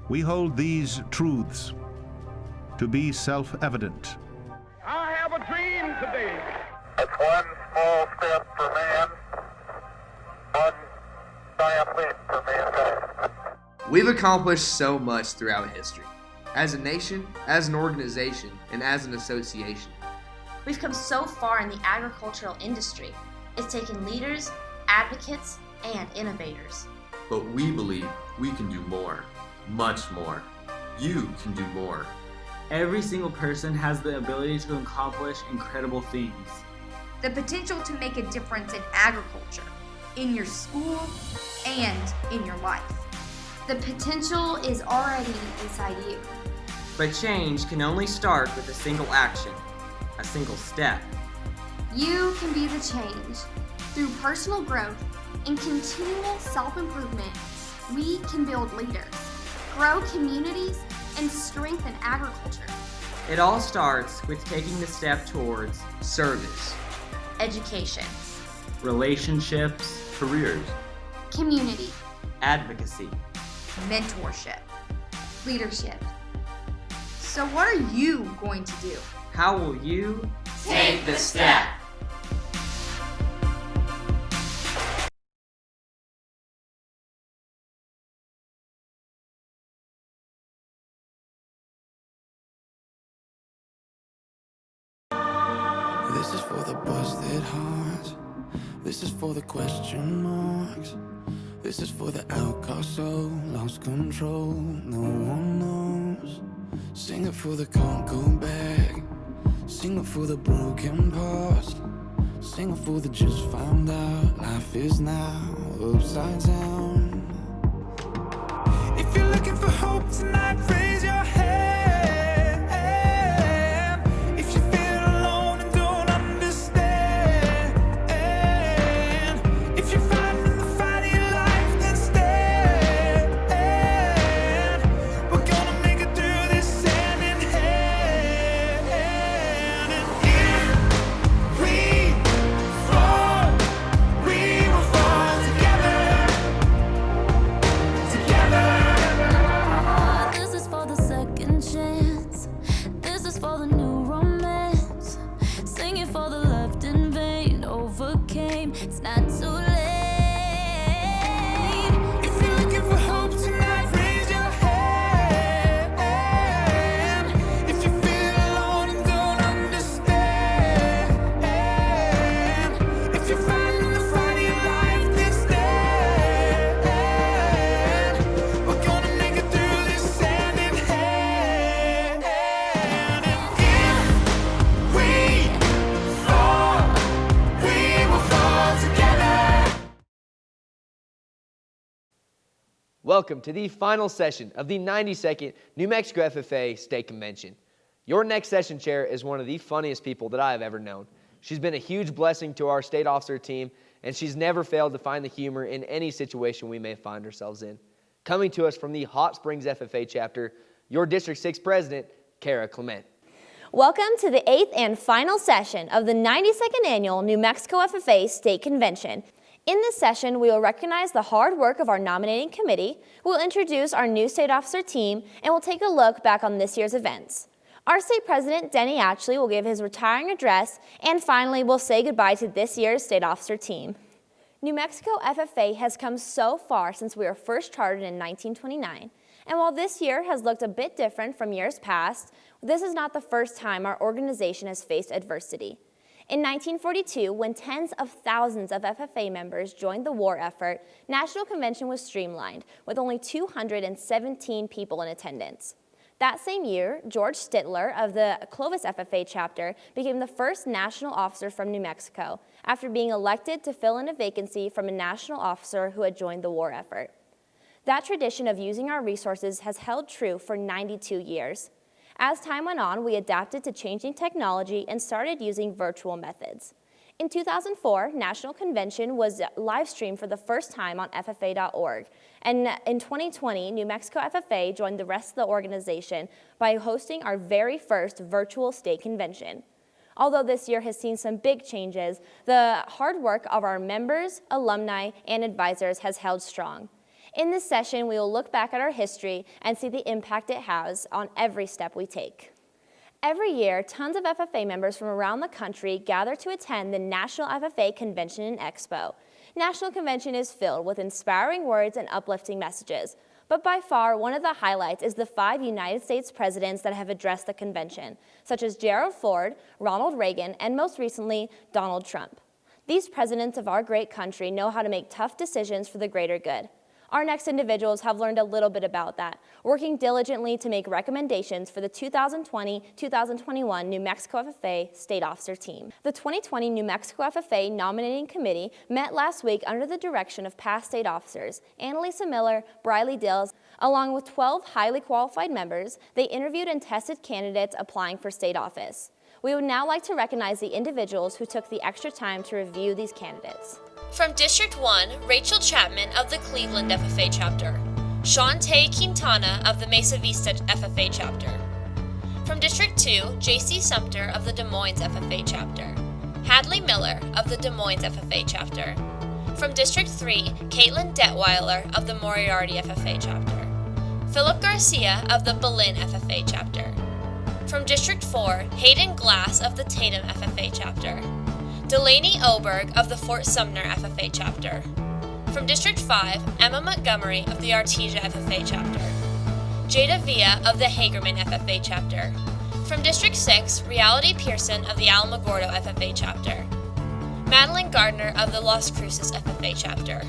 We hold these truths to be self-evident. I have a dream today. It's one small step for man, one giant leap for mankind. We've accomplished so much throughout history, as a nation, as an organization, and as an association. We've come so far in the agricultural industry. It's taken leaders, advocates, and innovators. But we believe we can do more, much more. You can do more. Every single person has the ability to accomplish incredible things. The potential to make a difference in agriculture, in your school, and in your life. The potential is already inside you. But change can only start with a single action, a single step. You can be the change. Through personal growth and continual self-improvement, we can build leaders, grow communities, and strengthen agriculture. It all starts with taking the step towards Service, Education, Relationships, Careers. community, advocacy. Mentorship. leadership. So what are you going to do? How will you Take the step. This is for the busted hearts. This is for the question marks. This is for the outcast soul, lost control, no one knows. Sing it for the can't go back. Sing it for the broken past. Sing it for the just found out life is now upside down. If you're looking for hope tonight, raise your hand. If you feel alone and don't understand, if you're fighting the fight of your life, then stand. We're gonna make it through this hand in hand. And if we fall, we will fall together. Together. This is for the second chance. This is for the new romance. Sing it for the left in vain. Overcame. It's not too late. If you're looking for hope tonight, raise your hand. If you feel alone and don't understand, if you're fighting the fight of your life, then stand. We're gonna make it through this hand in hand. And if we fall, we will fall together. Welcome to the final session of the 92nd New Mexico FFA State Convention. Your next session chair is one of the funniest people that I have ever known. She's been a huge blessing to our state officer team, and she's never failed to find the humor in any situation we may find ourselves in. Coming to us from the Hot Springs FFA chapter, your District 6 President, Kara Clement. Welcome to the 8th and final session of the 92nd Annual New Mexico FFA State Convention. In this session, we will recognize the hard work of our nominating committee, we'll introduce our new state officer team, and we'll take a look back on this year's events. Our state president, Denny Atchley, will give his retiring address, and finally, we'll say goodbye to this year's state officer team. New Mexico FFA has come so far since we were first chartered in 1929. And while this year has looked a bit different from years past, this is not the first time our organization has faced adversity. In 1942, when tens of thousands of FFA members joined the war effort, National Convention was streamlined, with only 217 people in attendance. That same year, George Stittler of the Clovis FFA chapter became the first national officer from New Mexico, after being elected to fill in a vacancy from a national officer who had joined the war effort. That tradition of using our resources has held true for 92 years. As time went on, we adapted to changing technology and started using virtual methods. In 2004, National Convention was live streamed for the first time on FFA.org. And in 2020, New Mexico FFA joined the rest of the organization by hosting our very first virtual state convention. Although this year has seen some big changes, the hard work of our members, alumni, and advisors has held strong. In this session, we will look back at our history and see the impact it has on every step we take. Every year, tons of FFA members from around the country gather to attend the National FFA Convention and Expo. National Convention is filled with inspiring words and uplifting messages, but by far, one of the highlights is the 5 United States presidents that have addressed the convention, such as Gerald Ford, Ronald Reagan, and most recently, Donald Trump. These presidents of our great country know how to make tough decisions for the greater good. Our next individuals have learned a little bit about that, working diligently to make recommendations for the 2020-2021 New Mexico FFA State Officer Team. The 2020 New Mexico FFA Nominating Committee met last week under the direction of past state officers, Annalisa Miller, Briley Dills, along with 12 highly qualified members. They interviewed and tested candidates applying for state office. We would now like to recognize the individuals who took the extra time to review these candidates. From District 1, Rachel Chapman of the Cleveland FFA Chapter. Shantae Quintana of the Mesa Vista FFA Chapter. From District 2, J.C. Sumter of the Des Moines FFA Chapter. Hadley Miller of the Des Moines FFA Chapter. From District 3, Caitlin Detweiler of the Moriarty FFA Chapter. Philip Garcia of the Belen FFA Chapter. From District 4, Hayden Glass of the Tatum FFA Chapter. Delaney Oberg of the Fort Sumner FFA Chapter. From District 5, Emma Montgomery of the Artesia FFA Chapter. Jada Villa of the Hagerman FFA Chapter. From District 6, Reality Pearson of the Alamogordo FFA Chapter. Madeline Gardner of the Las Cruces FFA Chapter.